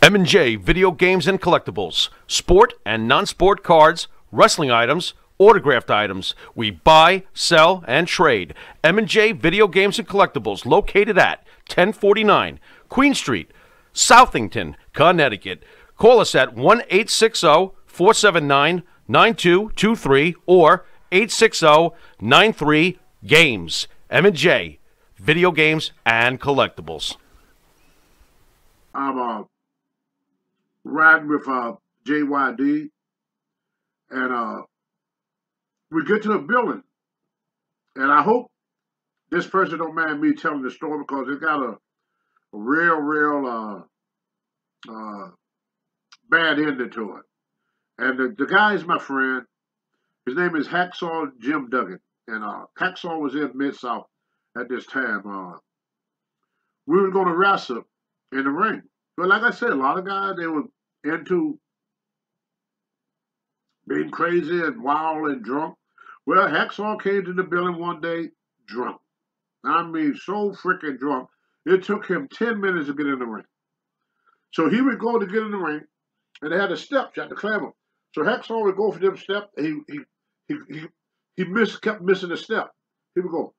M&J Video Games and Collectibles. Sport and non-sport cards, wrestling items, autographed items. We buy, sell, and trade. M&J Video Games and Collectibles, located at 1049 Queen Street, Southington, Connecticut. Call us at 1-860-479-9223 or 860-93-GAMES. M&J Video Games and Collectibles. I'm riding with JYD, and we get to the building, and I hope this person don't mind me telling the story because it got a real bad ending to it. And the guy is my friend. His name is Hacksaw Jim Duggan, and Hacksaw was in Mid-South at this time. We were going to wrestle in the ring. But like I said, a lot of guys, they were into being crazy and wild and drunk. Well, Hacksaw came to the building one day drunk. I mean, so freaking drunk. It took him 10 minutes to get in the ring. So he would go to get in the ring, and they had the steps, you had to climb them. So Hacksaw would go for them steps, and he kept missing the step. He would go,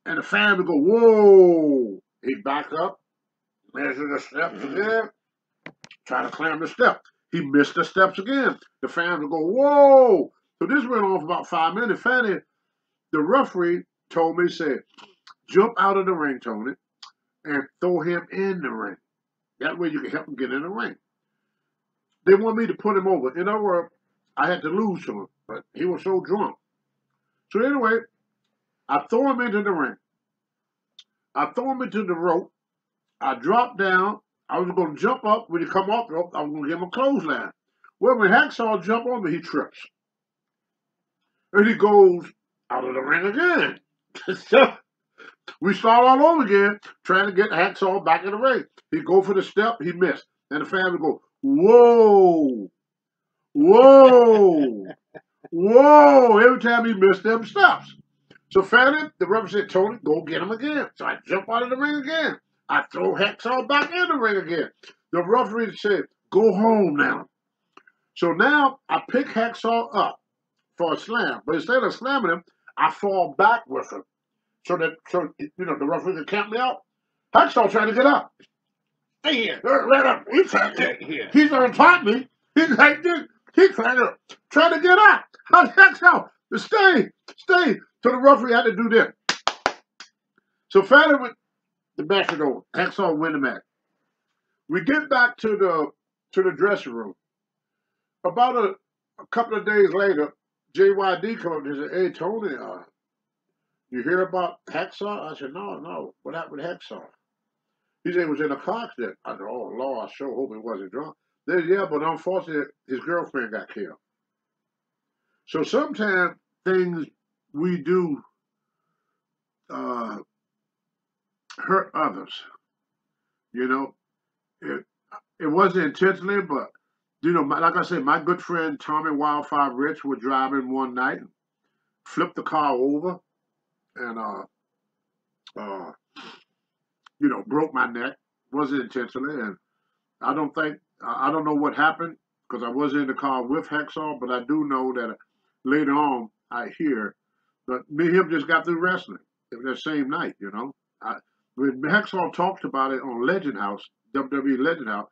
and the fan would go, whoa. He'd back up, measure the steps again, try to climb the step. He missed the steps again. The fans would go, whoa. So this went on for about 5 minutes. Finally, the referee told me, said, jump out of the ring, Tony, and throw him in the ring. That way you can help him get in the ring. They want me to put him over. In other words, I had to lose to him, but he was so drunk. So anyway, I throw him into the ring. I throw him into the rope. I drop down. I was going to jump up. When he come off the rope, I was going to give him a clothesline. Well, when Hacksaw jump on me, he trips. And he goes out of the ring again. So we start all over again, trying to get Hacksaw back in the ring. He go for the step, he missed. And the fan would go, whoa, whoa, whoa, every time he missed them steps. So finally, the referee said, Tony, go get him again. So I jump out of the ring again. I throw Hacksaw back in the ring again. The referee said, go home now. So now I pick Hacksaw up for a slam. But instead of slamming him, I fall back with him. So the referee can count me out. Hacksaw trying to get up. Stay here. Let up. He's trying to get here. He's on top of me. He's like this. He's trying to get up. Hacksaw, stay. So the referee had to do this. So finally, the match is over. Hacksaw win the match. We get back to the dressing room. About a couple of days later, JYD come up and said, hey, Tony, you hear about Hacksaw? I said, no. What happened with Hacksaw? He said he was in a car accident. I said, oh, Lord, I sure hope he wasn't drunk. They said, yeah, but unfortunately, his girlfriend got killed. So sometimes things we do hurt others. You know, it wasn't intentionally, but, you know, like I said, my good friend Tommy Wildfire Rich was driving one night, flipped the car over, and, you know, broke my neck. Wasn't intentionally, and I don't know what happened because I wasn't in the car with Hacksaw, but I do know that later on I hear that me and him just got through wrestling that same night, you know. When Hacksaw talked about it on Legend House, WWE Legend House,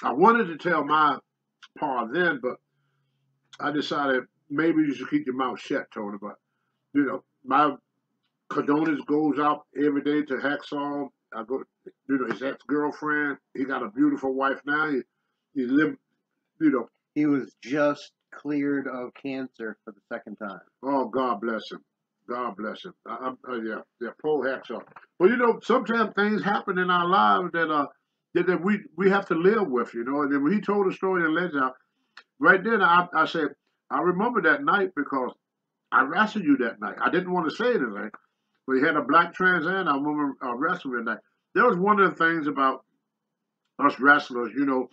I wanted to tell my part then, but I decided maybe you should keep your mouth shut, Tony. But, you know, my condolence goes out every day to Hacksaw. I go, you know, his ex-girlfriend. He got a beautiful wife now. He lived, you know. He was just cleared of cancer for the second time. Oh, God bless him. God bless him. Yeah, poor Hacksaw. But, you know, sometimes things happen in our lives that we have to live with, you know. And then when he told the story in Legend, right then I said, I remember that night because I wrestled you that night. I didn't want to say anything. But he had a black Trans Am. I remember wrestling that night. That was one of the things about us wrestlers, you know,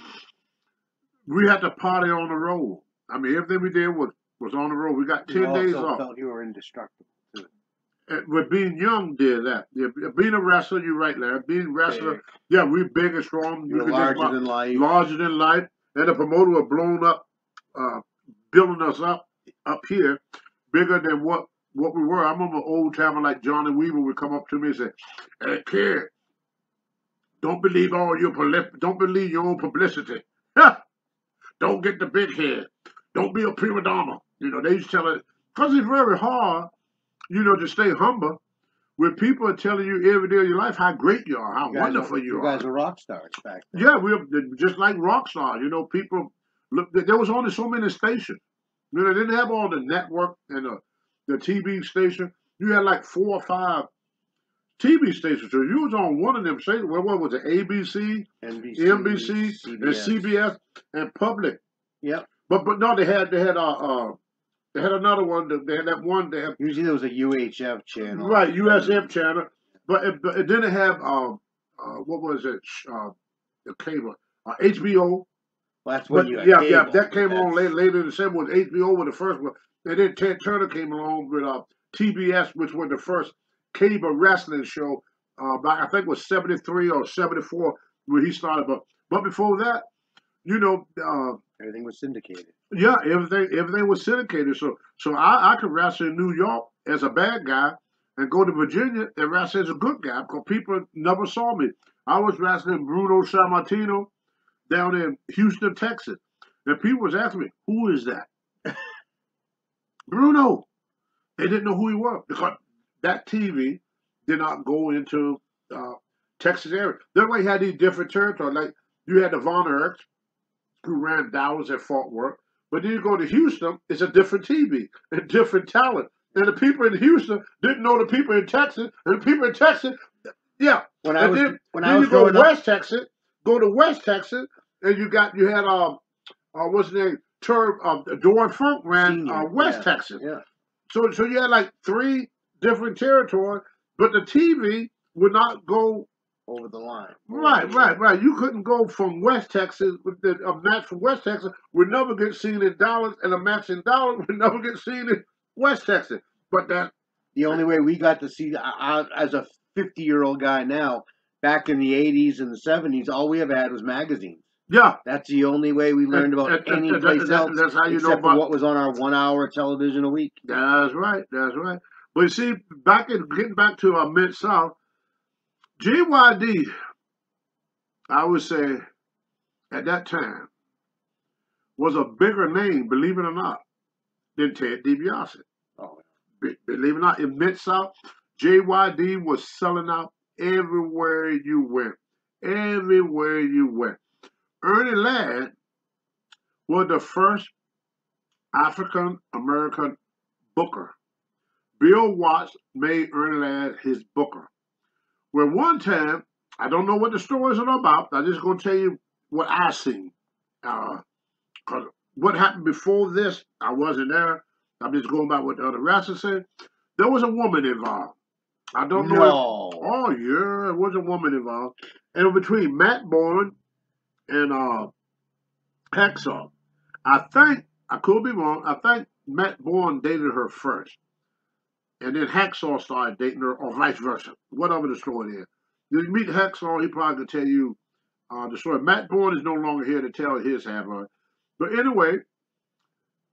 we had to party on the road. I mean, everything we did was on the road. We got 10 days off. You felt you were indestructible, too. with being young did that. Yeah, being a wrestler, you're right, Larry. Being a wrestler, Big. yeah, we big and strong. You're larger than life. Larger than life. And the promoter was blown up, building us up here, bigger than what we were. I remember old timer like Johnny Weaver would come up to me and say, "Hey kid, don't believe don't believe your own publicity. Don't get the big head. Don't be a prima donna." You know, they used to tell it because it's very hard, you know, to stay humble when people are telling you every day of your life how great you are, how wonderful you are. You guys are rock stars back then. Yeah, we're just like rock stars. You know, people look. There was only so many stations. You know, they didn't have all the network and the TV station. You had like 4 or 5 TV stations. So you was on one of them stations. What was it? ABC, NBC, CBS. And CBS, and Public. Yep. But no, they had another one. They had that one. They had, usually there was a UHF channel. Right, USF channel. But it didn't have what was it? The cable, HBO. Well, that's when you had yeah, cable. yeah, that came on later in December. Was HBO was the first one, and then Ted Turner came along with TBS, which was the first cable wrestling show. Back I think it was 73 or 74 when he started. But before that, you know, everything was syndicated. Yeah, everything was syndicated. So I could wrestle in New York as a bad guy and go to Virginia and wrestle as a good guy because people never saw me. I was wrestling Bruno Sammartino down in Houston, Texas. And people was asking me, who is that? Bruno. They didn't know who he was because that TV did not go into Texas area. Then we had these different territories. Like you had the Von Erichs who ran Dallas at Fort Worth. But then you go to Houston, it's a different TV and different talent. And the people in Houston didn't know the people in Texas, and the people in Texas, yeah. Then you go to West Texas, and you had what's his name? Doran Funk ran West Texas. Yeah. So you had like 3 different territories, but the TV would not go over the line. Right. You couldn't go from West Texas with a match from West Texas would never get seen in Dallas, and a match in Dallas would never get seen in West Texas. But the only way we got to see, as a 50-year-old guy now, back in the 80s and the 70s, all we ever had was magazines. Yeah. That's the only way we learned about any place else. That's how you except know about for what was on our 1-hour television a week. That's right. But you see, getting back to Mid-South, JYD, I would say, at that time, was a bigger name, believe it or not, than Ted DiBiase. Oh, believe it or not, in Mid-South, JYD was selling out everywhere you went. Everywhere you went. Ernie Ladd was the first African-American booker. Bill Watts made Ernie Ladd his booker. Well, one time, I don't know what the stories are about. I'm just going to tell you what I seen. Because what happened before this, I wasn't there. I'm just going by what the other wrestlers said. There was a woman involved. I don't know. No. Oh, yeah, there was a woman involved. And between Matt Bourne and Hacksaw, I think, I could be wrong, I think Matt Bourne dated her first. And then Hacksaw started dating her, or vice versa, whatever the story is. You meet Hacksaw, he probably could tell you the story. Matt Bourne is no longer here to tell his half of it. But anyway,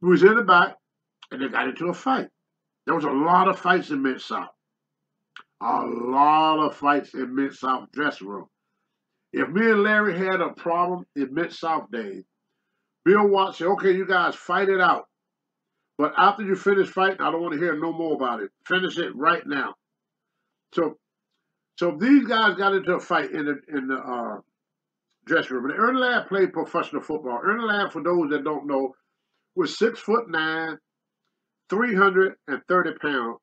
we was in the back, and they got into a fight. There was a lot of fights in Mid-South. A lot of fights in Mid-South dressing room. If me and Larry had a problem in Mid-South days, Bill Watts said, okay, you guys fight it out. But after you finish fighting, I don't want to hear no more about it. Finish it right now. So these guys got into a fight in the dressing room. And Ernie Ladd played professional football. Ernie Ladd, for those that don't know, was 6'9", 330 pounds.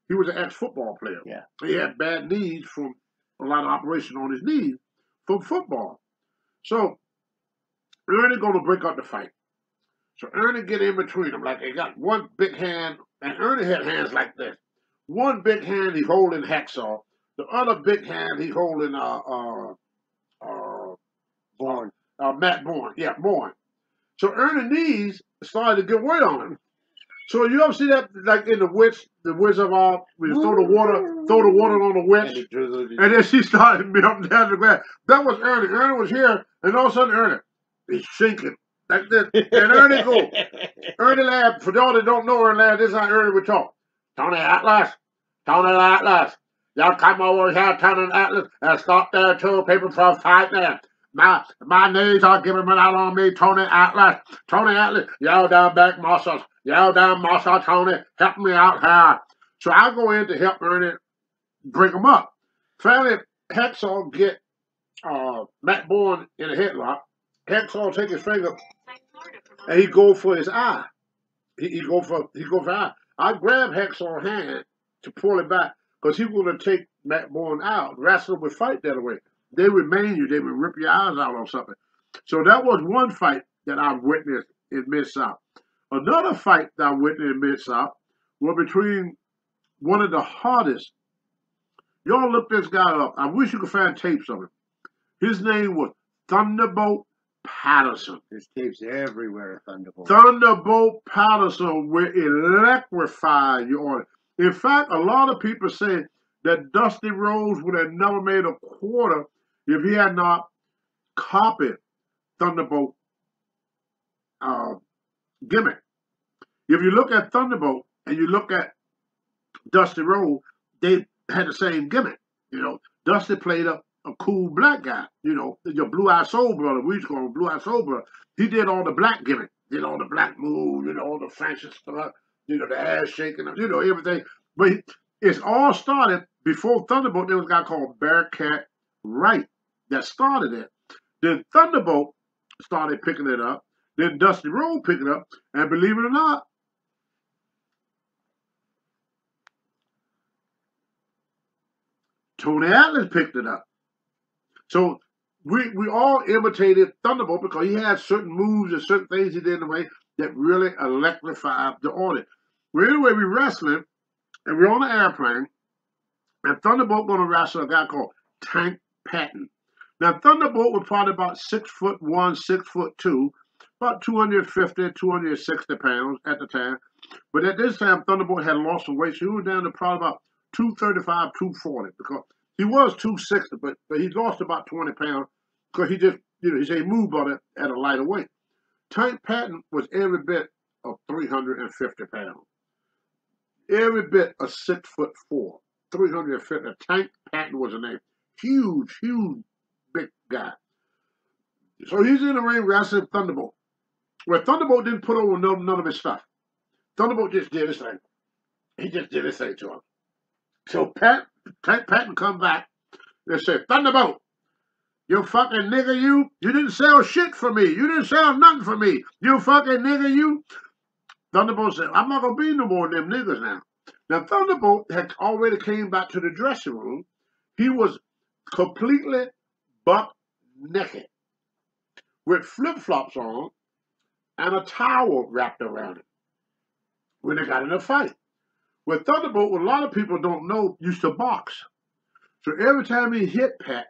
He was an ex-football player. Yeah. He had bad knees from a lot of operation on his knees from football. So Ernie going to break up the fight. So Ernie get in between them. Like, he got one big hand, and Ernie had hands like this. One big hand he holding Hacksaw. The other big hand he holding Matt Bourne. Yeah, Bourne. So Ernie's knees started to get weight on him. So you ever see that, like in the Witch of we throw the water on the witch, and then she started melting down the ground. That was Ernie. Ernie was here, and all of a sudden Ernie, he's sinking like this, and Ernie go. Ernie laughed. For y'all that don't know Ernie laughed, this is how Ernie would talk. Tony Atlas, y'all come over here, Tony Atlas, and stop there two people from fighting. My knees are giving me out on me, Tony Atlas. Tony Atlas, y'all down back muscles. Y'all down muscle, Tony, help me out here. So I go in to help Ernie bring him up. Finally, Hacksaw get Matt Bourne in a headlock. Hacksaw take his finger and he go for his eye. He go for eye. I grab Hacksaw's hand to pull it back because he was going to take Matt Bourne out. Wrestler would fight that way. They would maim you. They would rip your eyes out or something. So that was one fight that I witnessed in Mid-South. Another fight that I witnessed in Mid-South was between one of the hardest. Y'all look this guy up. I wish you could find tapes of him. His name was Thunderbolt Patterson. There's tapes everywhere, Thunderbolt. Thunderbolt Patterson will electrify you on it. In fact, a lot of people say that Dusty Rhodes would have never made a quarter if he had not copied Thunderbolt gimmick. If you look at Thunderbolt and you look at Dusty Rhodes, they had the same gimmick. You know, Dusty played a cool black guy. You know, your Blue-Eyed Soul Brother. We used to call him Blue-Eyed Soul Brother. He did all the black gimmick. Did all the black moves, you know, all the fancy stuff, you know, the ass shaking, you know, everything. But it's all started before Thunderbolt. There was a guy called Bearcat Wright that started it. Then Thunderbolt started picking it up. Then Dusty Rhodes picked it up. And believe it or not, Tony Atlas picked it up. So we all imitated Thunderbolt because he had certain moves and certain things he did in the way that really electrified the audience. Well, anyway, we're wrestling, and we're on an airplane, and Thunderbolt going to wrestle a guy called Tank Patton. Now, Thunderbolt was probably about 6'1", 6'2", about 250, 260 pounds at the time. But at this time, Thunderbolt had lost some weight, so he was down to probably about 235, 240, because he was 260, but he lost about 20 pounds because he just, you know, he said he moved on it at a lighter weight. Tank Patton was every bit of 350 pounds. Every bit of 6'4", 350. Tank Patton was the name. Huge, big guy. So he's in the ring wrestling Thunderbolt. Well, Thunderbolt didn't put over none of his stuff. Thunderbolt just did his thing. He just did his thing to him. So Tank Patton come back and said, Thunderbolt, you fucking nigger, you didn't sell shit for me. You didn't sell nothing for me. You fucking nigger, you. Thunderbolt said, I'm not going to be no more of them niggers now. Now, Thunderbolt had already came back to the dressing room. He was completely buck naked with flip-flops on and a towel wrapped around him when they got in a fight. Well, Thunderbolt, what a lot of people don't know, used to box. So every time he hit Tank,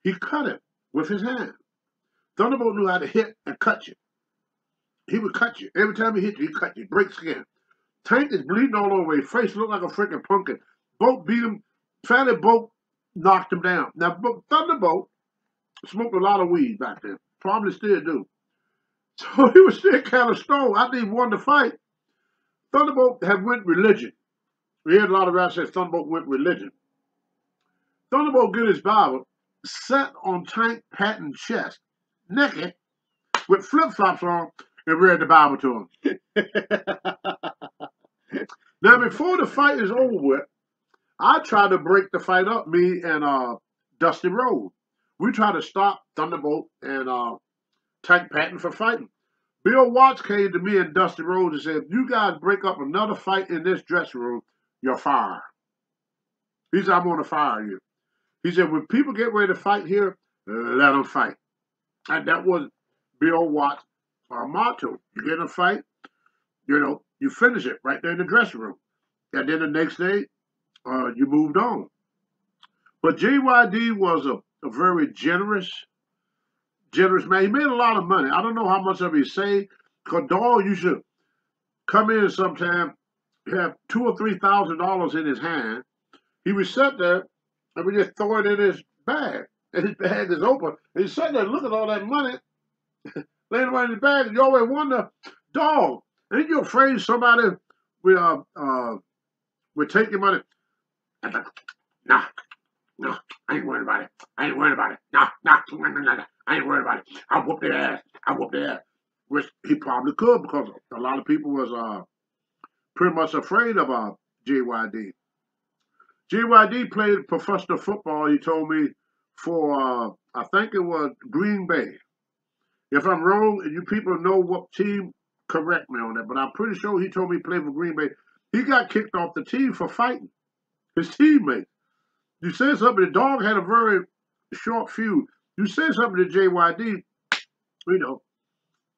he cut it with his hand. Thunderbolt knew how to hit and cut you. He would cut you. Every time he hit you, he cut you. Break skin. Tank is bleeding all over his face. Looked like a freaking pumpkin. Bolt beat him. Finally, Bolt knocked him down. Now, Thunderbolt smoked a lot of weed back then. Probably still do. So he was still kind of stoned. I didn't want to fight. Thunderbolt had went religion. We had a lot of guys say Thunderbolt went religion. Thunderbolt get his Bible, sat on Tank Patton's chest, naked, with flip-flops on, and read the Bible to him. Now, before the fight is over with, I tried to break the fight up, me and Dusty Rhodes. We tried to stop Thunderbolt and Tank Patton for fighting. Bill Watts came to me and Dusty Rhodes and said, if you guys break up another fight in this dressing room, you're fired. He said, I'm going to fire you. He said, when people get ready to fight here, let them fight. And that was Bill Watts' motto. You get in a fight, you know, you finish it right there in the dressing room. And then the next day, you moved on. But JYD was a very generous generous man. He made a lot of money. I don't know how much of it he saved. Because Dog used to come in sometime, have $2,000 or $3,000 in his hand. He would sit there and we just throw it in his bag. And his bag is open. And he's sitting there looking at all that money laying around in his bag. And you always wonder, Dog, ain't you afraid somebody will take your money? I'm like, nah, I ain't worried about it. I ain't worried about it. Nah, I ain't worried about it. I'll whoop their ass. I'll whoop their ass. Which he probably could because a lot of people was pretty much afraid of JYD. JYD played professional football, he told me, for, I think it was Green Bay. If I'm wrong, and you people know what team, correct me on that. But I'm pretty sure he told me he played for Green Bay. He got kicked off the team for fighting his teammates. You say something, the Dog had a very short fuse. You say something to JYD, you know,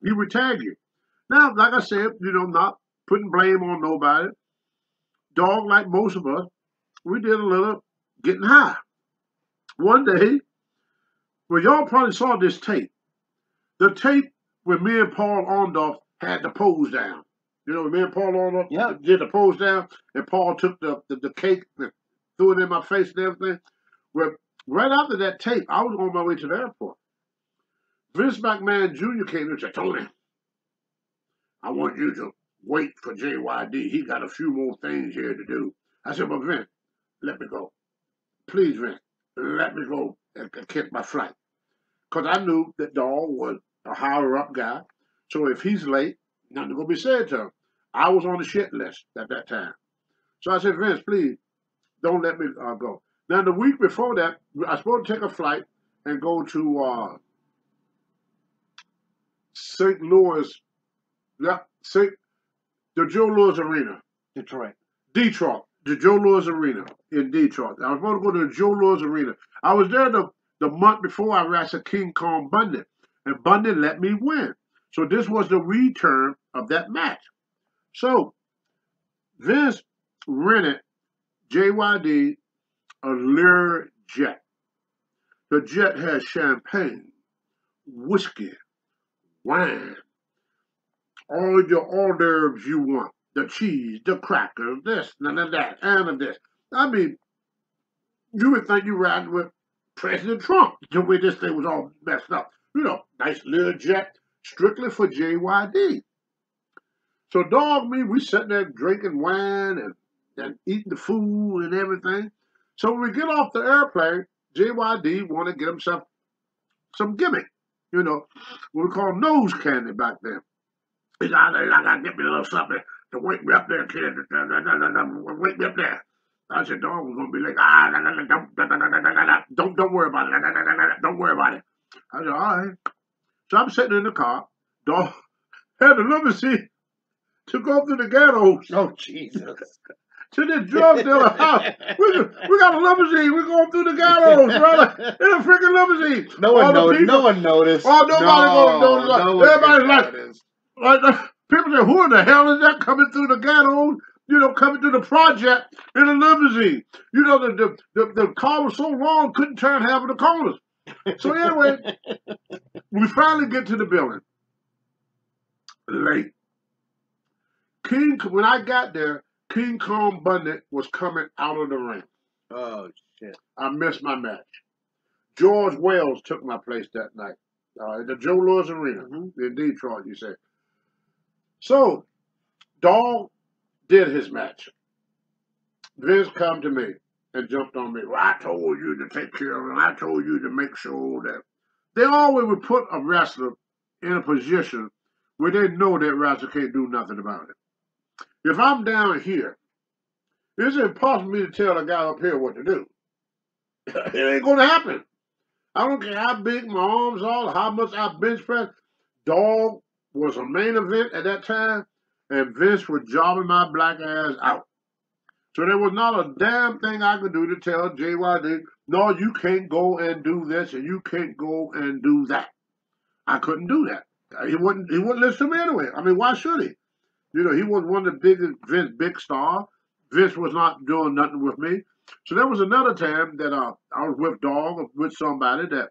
he would tag you. Now, like I said, you know, not putting blame on nobody. Dog, like most of us, we did a little getting high. One day, well, y'all probably saw this tape. The tape where me and Paul Orndorff had the pose down. You know, when me and Paul Orndorff did the pose down, and Paul took the cake and threw it in my face and everything. Well, right after that tape, I was on my way to the airport. Vince McMahon Jr. came and said, Tony, I want you to wait for JYD. He got a few more things here to do. I said, but Vince, let me go. Please, Vince, let me go and catch my flight. Because I knew that Dog was a higher-up guy. So if he's late, nothing going to be said to him. I was on the shit list at that time. So I said, Vince, please, don't let me go. Now, the week before that, I was supposed to take a flight and go to St. Louis, the Joe Louis Arena. Detroit. The Joe Louis Arena in Detroit. I was supposed to go to the Joe Louis Arena. I was there the month before I wrestled King Kong Bundy, and Bundy let me win. So this was the return of that match. So Vince rented JYD a Lear jet. The jet has champagne, whiskey, wine, all your hors d'oeuvres you want. The cheese, the crackers, this, none of that, and this. I mean, you would think you were riding with President Trump, the way this thing was all messed up. You know, nice little jet, strictly for JYD. So Dog, me, we sitting there drinking wine and eating the food and everything. So when we get off the airplane, JYD want to get himself some gimmick. You know, what we call nose candy back then. He said, I got to get me a little something to wake me up there, kid. Wake me up there. I said, Dog was going to be like, don't worry about it. Don't worry about it. I said, all right. So I'm sitting in the car. Dog had the limousine to go through the ghettos. Oh, Jesus. To the drug dealer house. We got a limousine. We're going through the ghettos, brother. In a freaking limousine. No one noticed. Oh, nobody going to notice. Everybody's like, people say, who in the hell is that coming through the ghettos? You know, coming through the project in a limousine. You know, the car was so long, couldn't turn half of the corners. So anyway, we finally get to the building. Late. When I got there, King Kong Bundy was coming out of the ring. Oh, shit. I missed my match. George Wells took my place that night. At the Joe Louis Arena in Detroit, you say. So, Dog did his match. Vince come to me and jumped on me. Well, I told you to take care of him. I told you to make sure that. They always would put a wrestler in a position where they know that wrestler can't do nothing about it. If I'm down here, it's impossible for me to tell a guy up here what to do. It ain't going to happen. I don't care how big my arms are, how much I bench press. Dog was a main event at that time, and Vince was jobbing my black ass out. So there was not a damn thing I could do to tell JYD, no, you can't go and do this, and you can't go and do that. I couldn't do that. He wouldn't listen to me anyway. I mean, why should he? You know, he was one of the biggest Vince big star. Vince was not doing nothing with me. So there was another time that I was with Dog, with somebody that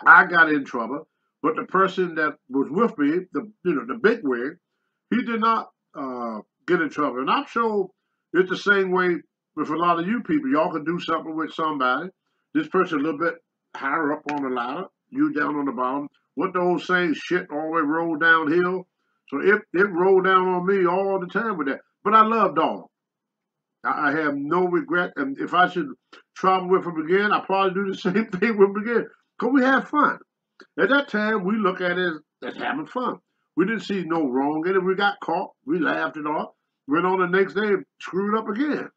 I got in trouble But the person that was with me, the big wig, he did not get in trouble. And I'm sure it's the same way with a lot of you people. Y'all can do something with somebody. This person a little bit higher up on the ladder, you down on the bottom. What the old saying, shit always roll downhill. So it rolled down on me all the time with that. But I love dog. I have no regret. And if I should travel with him again, I'll probably do the same thing with him again. Because we have fun. At that time, we look at it as having fun. We didn't see no wrong in it. We got caught. We laughed it off. Went on the next day and screwed up again.